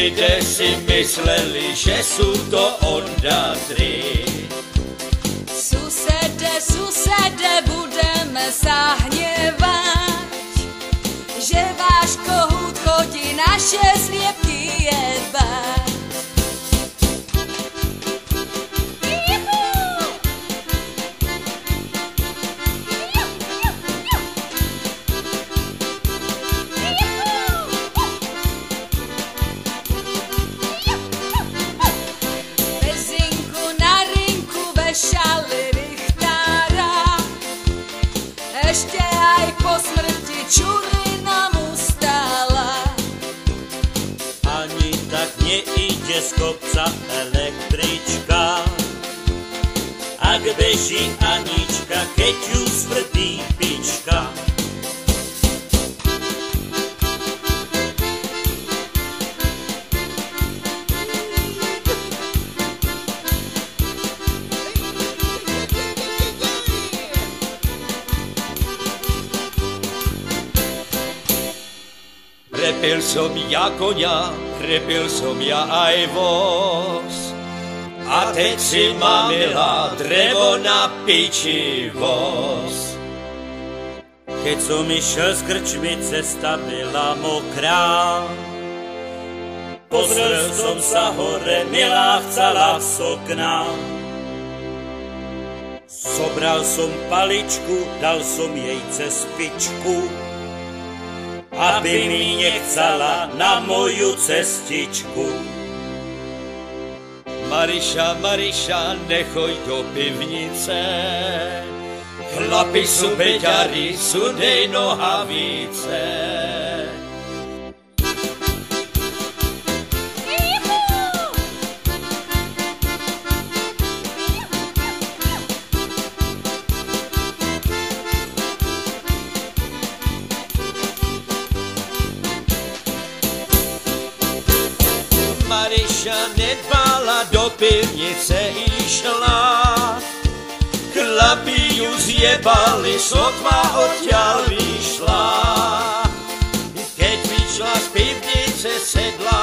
Lidé si mysleli, že sú to ondátri. Susede, budeme sa hnievať, že váš kohút chodí naše sliepky jebať. Vešali Richtára, ešte aj po smrti Čurina mu stála. Ani tak neíde z kopca električka, ak beží Anička, keď ju smrdí pička. Prepil som ja koňa, prepil som ja aj voz. A teď si mamila drevo na piči voz. Keď som išiel z krčmy, cesta byla mokrá. Pozrel som sa hore, milá chcela z okna. Zobral som paličku, dal som jej cez pičku, aby mi nechcela na moju cestičku. Mariša, Mariša, nechoj do pivnice, chlapi sú beďari, sú dej nohavice. Mariša nedbala, do pivnice išla, chlapi ju zjebali, sotva odtiaľ vyšla. Keď vyšla z pivnice, sedla